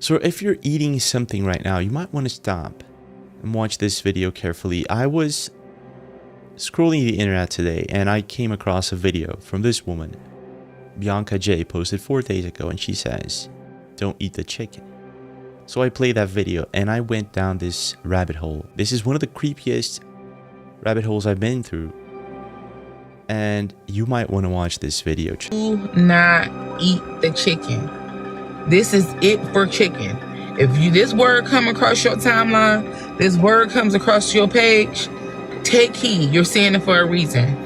So if you're eating something right now, you might want to stop and watch this video carefully. I was scrolling the internet today and I came across a video from this woman. Bianca J posted 4 days ago and she says, "Don't eat the chicken." So I played that video and I went down this rabbit hole. This is one of the creepiest rabbit holes I've been through. And you might want to watch this video. Do not eat the chicken. This is it for chicken. If this word come across your timeline, this word comes across your page, take heed. You're saying it for a reason.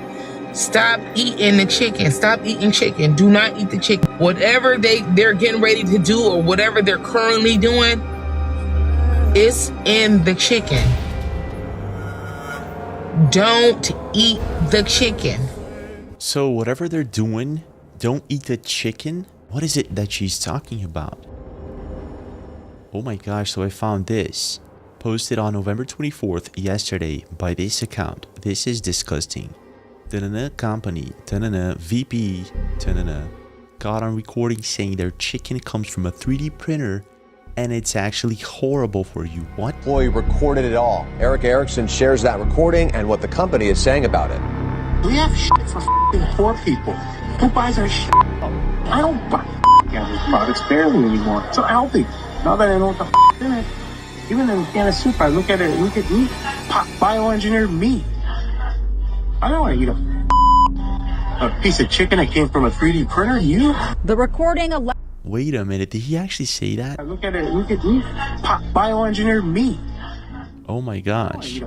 Stop eating the chicken. Stop eating chicken. Do not eat the chicken. Whatever they're getting ready to do or whatever they're currently doing, it's in the chicken. Don't eat the chicken. So whatever they're doing, don't eat the chicken? What is it that she's talking about? Oh my gosh, so I found this. Posted on November 24th, yesterday, by this account. This is disgusting. Company, VP, got on recording saying their chicken comes from a 3D printer and it's actually horrible for you. What? Employee recorded it all. Eric Erickson shares that recording and what the company is saying about it. We have shit for poor people. Who buys our shit? I don't buy these products barely anymore. So healthy. Now that I know what the in it, even in a can of soup, I look at it, look at meat, bioengineered meat. I don't want to eat a piece of chicken that came from a 3D printer. You? The recording. Wait a minute, did he actually say that? I look at it, look at meat, bioengineered meat. Oh my gosh.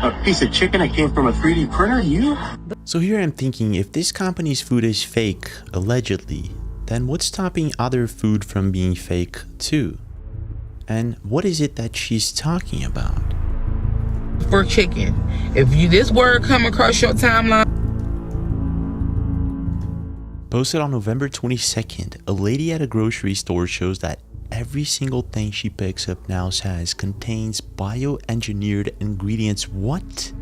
A piece of chicken that came from a 3D printer. You? So here I'm thinking, if this company's food is fake, allegedly, then what's stopping other food from being fake too? And what is it that she's talking about? For chicken. If this word come across your timeline. Posted on November 22nd, a lady at a grocery store shows that every single thing she picks up now contains bioengineered ingredients. What?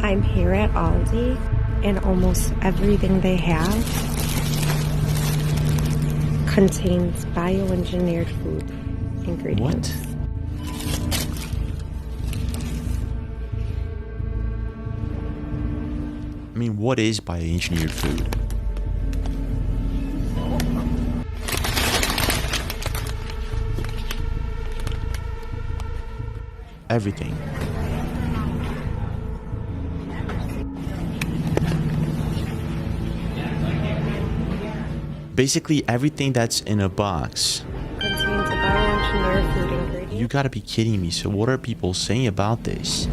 I'm here at Aldi and almost everything they have contains bioengineered food ingredients. What? I mean, what is bioengineered food? Everything. Basically, everything that's in a box Contains a bioengineered food ingredient. You gotta be kidding me. So what are people saying about this?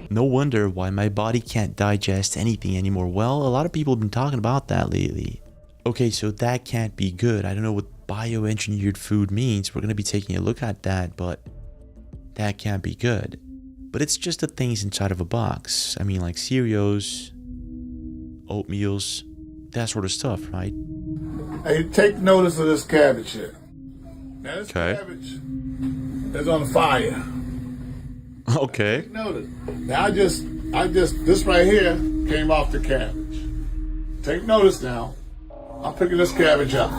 No wonder why my body can't digest anything anymore. Well, a lot of people have been talking about that lately. Okay, so that can't be good. I don't know what bioengineered food means. We're gonna be taking a look at that, but that can't be good. But it's just the things inside of a box. I mean, like Cheerios, oatmeals, that sort of stuff, right? Hey, take notice of this cabbage here. Now this Okay. cabbage is on fire. Okay. Take notice. Now I just, this right here came off the cabbage. Take notice now. I'm picking this cabbage up.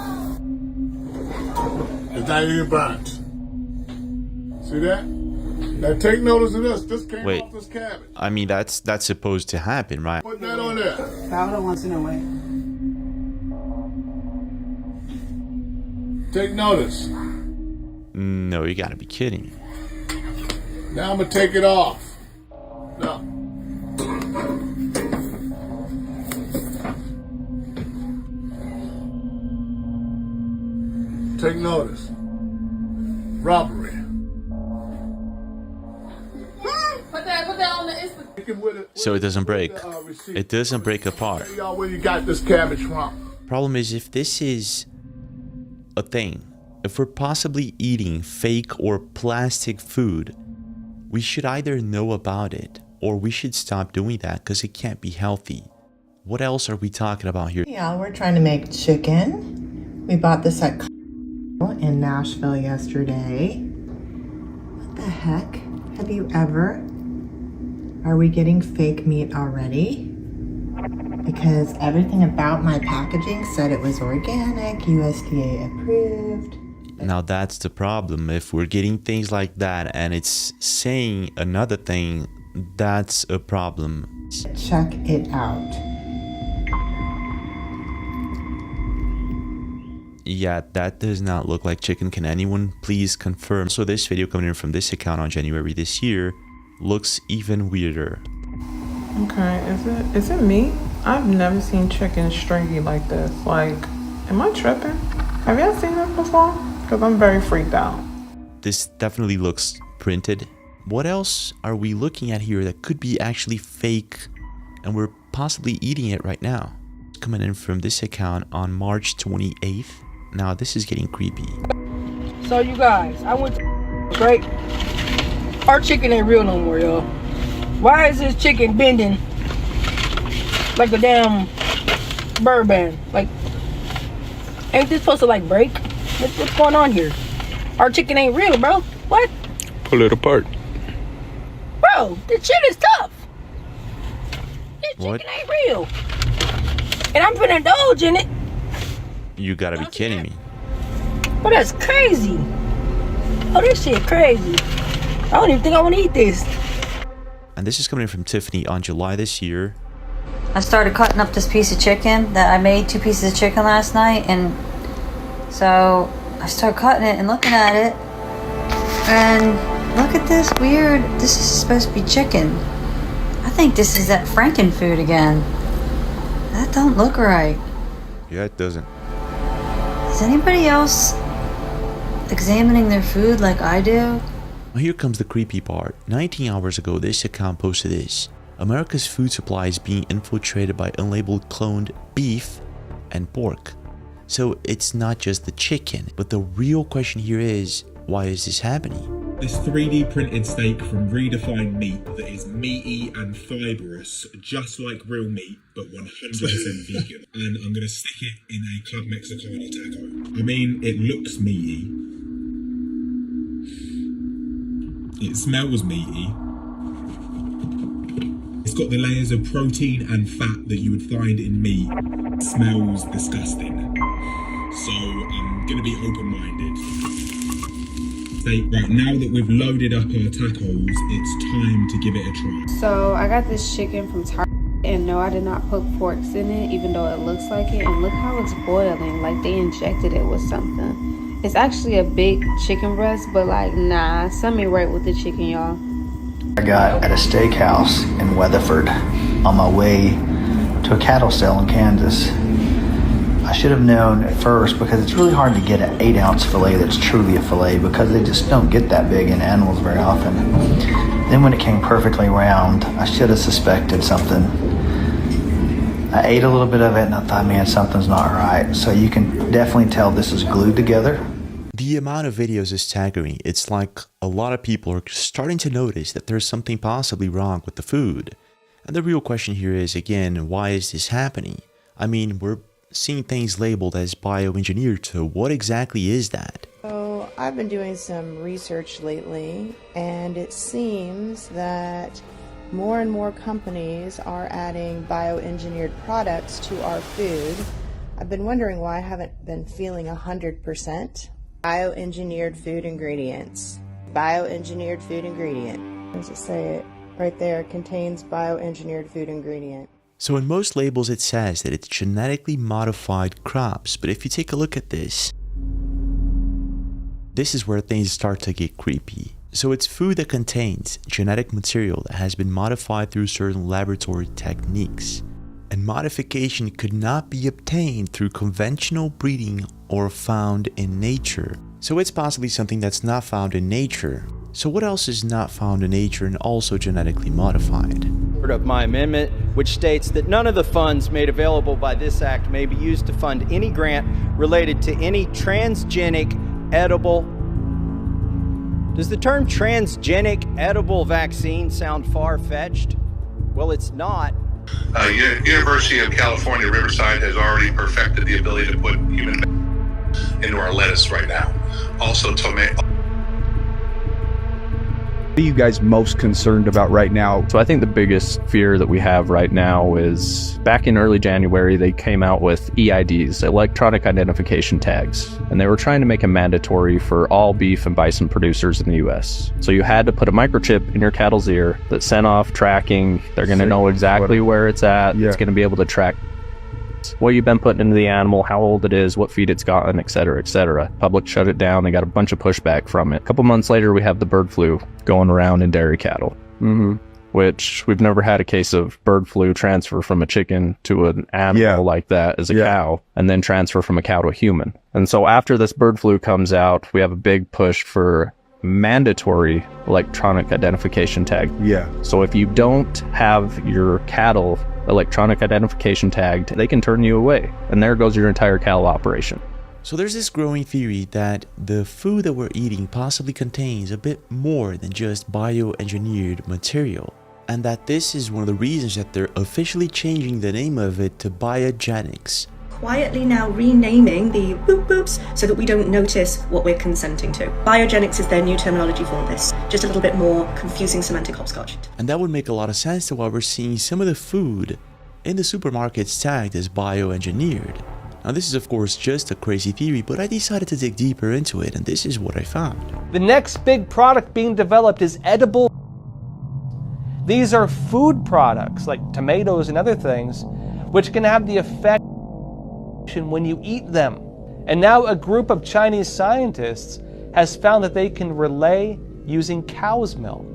It's not even burnt. See that? Now take notice of this. This came Wait. off this cabbage. I mean, that's supposed to happen, right? Put that on there. Paolo wants to know why. Take notice. No, you gotta be kidding me. Now I'm gonna take it off. No. Take notice. Robbery. Put that on the Instagram. So it doesn't break. It doesn't break apart. Tell y'all where you got this cabbage from. Problem is, if this is a thing, if we're possibly eating fake or plastic food, we should either know about it or we should stop doing that because it can't be healthy. What else are we talking about here? Yeah, we're trying to make chicken. We bought this at in Nashville yesterday. What the heck? Have you ever? Are we getting fake meat already? because everything about my packaging said it was organic, USDA approved. Now that's the problem. If we're getting things like that and it's saying another thing, that's a problem. Check it out. Yeah, that does not look like chicken. Can anyone please confirm? So this video coming in from this account on January this year looks even weirder. Okay, is it me? I've never seen chicken stringy like this. Like, am I tripping? Have y'all seen this before? Because I'm very freaked out. This definitely looks printed. What else are we looking at here that could be actually fake and we're possibly eating it right now? Coming in from this account on March 28th. Now this is getting creepy. So you guys, I went to right? Our chicken ain't real no more, y'all. Why is this chicken bending like a damn bird band? Like, ain't this supposed to like break? What's going on here? Our chicken ain't real, bro. What? Pull it apart. Bro, this shit is tough. This chicken ain't real. And I'm putting Doge in it. You gotta be kidding me. Oh, that's crazy. Oh, this shit crazy. I don't even think I want to eat this. And this is coming in from Tiffany on July this year. I started cutting up this piece of chicken that I made 2 pieces of chicken last night, and so I started cutting it and looking at it, and look at this weird, this is supposed to be chicken. I think this is that Frankenfood again. That don't look right. Yeah, it doesn't. Is anybody else examining their food like I do? Well, here comes the creepy part. 19 hours ago, this account posted this. America's food supply is being infiltrated by unlabeled cloned beef and pork. So it's not just the chicken, but the real question here is, why is this happening? This 3D printed steak from Redefined Meat that is meaty and fibrous, just like real meat, but 100% vegan. And I'm going to stick it in a Club Mexicano taco. I mean, it looks meaty. It smells meaty. It's got the layers of protein and fat that you would find in meat. It smells disgusting. So I'm going to be open-minded. Right, now that we've loaded up our tacos, it's time to give it a try. So I got this chicken from Target, and no, I did not put porks in it, even though it looks like it. And look how it's boiling, like they injected it with something. It's actually a big chicken breast, but like, nah, something ain't right with the chicken, y'all. I got at a steakhouse in Weatherford on my way to a cattle sale in Kansas. I should have known at first, because it's really hard to get an 8-ounce filet that's truly a filet, because they just don't get that big in animals very often. Then when it came perfectly round, I should have suspected something. I ate a little bit of it and I thought, man, something's not right. So you can definitely tell this is glued together. The amount of videos is staggering. It's like a lot of people are starting to notice that there's something possibly wrong with the food. And the real question here is, again, why is this happening? I mean, we're seeing things labeled as bioengineered, so what exactly is that? So I've been doing some research lately, and it seems that more and more companies are adding bioengineered products to our food. I've been wondering why I haven't been feeling 100%. Bioengineered food ingredients. Bioengineered food ingredient. What does it say? Right there, contains bioengineered food ingredient. So in most labels it says that it's genetically modified crops, but if you take a look at this is where things start to get creepy. So it's food that contains genetic material that has been modified through certain laboratory techniques. And modification could not be obtained through conventional breeding or found in nature. So it's possibly something that's not found in nature. So what else is not found in nature and also genetically modified? Of my amendment, which states that none of the funds made available by this act may be used to fund any grant related to any transgenic edible. Does the term transgenic edible vaccine sound far-fetched? Well, it's not. University of California, Riverside has already perfected the ability to put human into our lettuce right now. Also, tomato. are you guys most concerned about right now? So I think the biggest fear that we have right now is back in early January, they came out with EIDs, electronic identification tags, and they were trying to make it mandatory for all beef and bison producers in the US. So you had to put a microchip in your cattle's ear that sent off tracking. They're going to know exactly where it's at. It's going to be able to track what you've been putting into the animal, how old it is, what feed it's gotten, etc., etc. Public shut it down. They got a bunch of pushback from it. A couple months later, we have the bird flu going around in dairy cattle, which we've never had a case of bird flu transfer from a chicken to an animal like that as a cow, and then transfer from a cow to a human. And so after this bird flu comes out, we have a big push for mandatory electronic identification tag. So if you don't have your cattle electronic identification tagged, they can turn you away, and there goes your entire cattle operation. So there's this growing theory that the food that we're eating possibly contains a bit more than just bioengineered material, and that this is one of the reasons that they're officially changing the name of it to biogenics. Quietly now renaming the boop boops so that we don't notice what we're consenting to. Biogenics is their new terminology for this. Just a little bit more confusing semantic hopscotch. And that would make a lot of sense to why we're seeing some of the food in the supermarkets tagged as bioengineered. Now this is of course just a crazy theory, but I decided to dig deeper into it, and this is what I found. The next big product being developed is edible. These are food products like tomatoes and other things, which can have the effect when you eat them. And now a group of Chinese scientists has found that they can relay using cow's milk.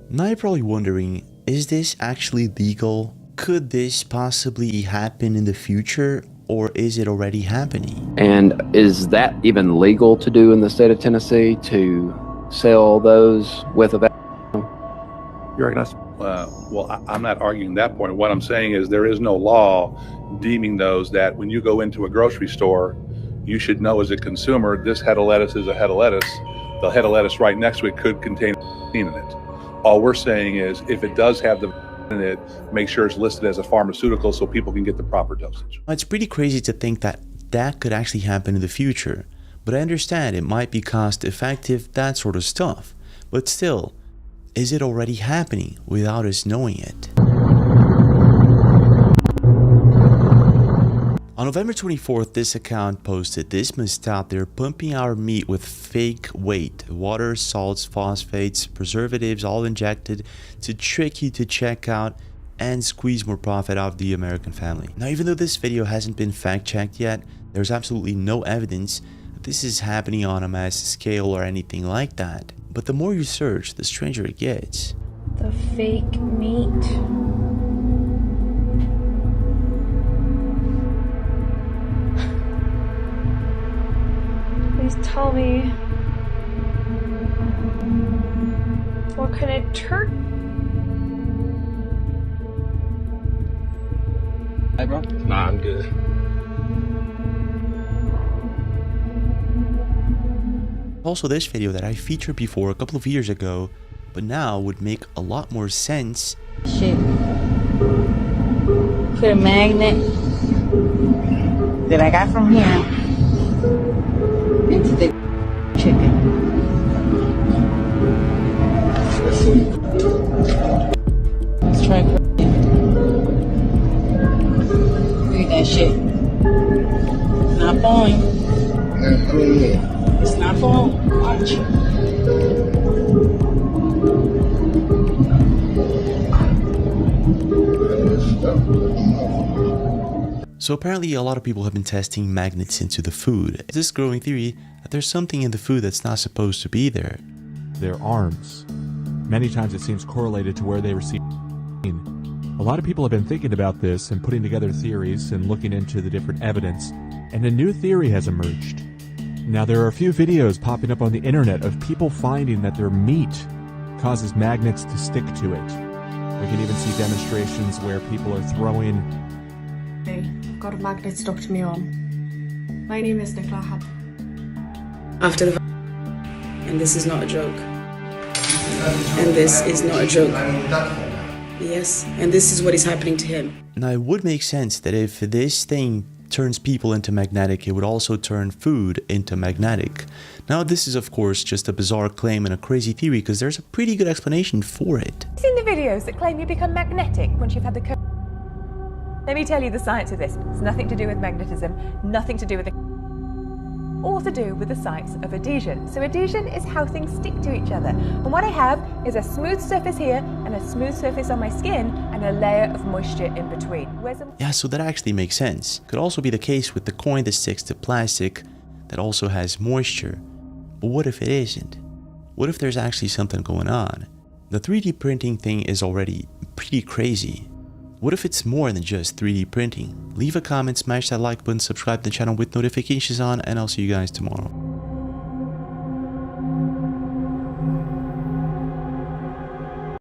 Now you're probably wondering, is this actually legal? Could this possibly happen in the future, or is it already happening? And is that even legal to do in the state of Tennessee, to sell those with a vaccine? You're right. Well, I'm not arguing that point. What I'm saying is there is no law deeming those that when you go into a grocery store, you should know as a consumer, this head of lettuce is a head of lettuce. The head of lettuce right next to it could contain in it. All we're saying is if it does have the in it, make sure it's listed as a pharmaceutical so people can get the proper dosage. It's pretty crazy to think that that could actually happen in the future, but I understand it might be cost effective, that sort of stuff. But still, is it already happening without us knowing it? On November 24th, this account posted, "This must stop. They're pumping our meat with fake weight, water, salts, phosphates, preservatives, all injected to trick you to check out and squeeze more profit out of the American family." Now, even though this video hasn't been fact-checked yet, there's absolutely no evidence that this is happening on a mass scale or anything like that. But the more you search, the stranger it gets. The fake meat. Please tell me, what kind of turkey? Hey, bro? Nah, I'm good. Also, this video that I featured before a couple of years ago, but now would make a lot more sense. Shit. Put a magnet that I got from here into the chicken. Let's try it. Read that shit. Not falling. It's not falling. Watch. So apparently a lot of people have been testing magnets into the food. It's this growing theory that there's something in the food that's not supposed to be there. Their arms. Many times it seems correlated to where they receive. A lot of people have been thinking about this and putting together theories and looking into the different evidence, and a new theory has emerged. Now there are a few videos popping up on the internet of people finding that their meat causes magnets to stick to it. We can even see demonstrations where people are throwing... Hey, I've got a magnet stuck to my arm. My name is Nicola Hab. After the and this is not a joke. And this is not a joke. Yes, and this is what is happening to him. Now it would make sense that if this thing turns people into magnetic, it would also turn food into magnetic. Now this is of course just a bizarre claim and a crazy theory because there's a pretty good explanation for it. Have you seen the videos that claim you become magnetic once you've had the Let me tell you the science of this. It's nothing to do with magnetism, nothing to do with all to do with the science of adhesion. So adhesion is how things stick to each other. And what I have is a smooth surface here and a smooth surface on my skin and a layer of moisture in between. Yeah, so that actually makes sense. Could also be the case with the coin that sticks to plastic that also has moisture. But what if it isn't? What if there's actually something going on? The 3D printing thing is already pretty crazy. What if it's more than just 3D printing? Leave a comment, smash that like button, subscribe to the channel with notifications on, and I'll see you guys tomorrow.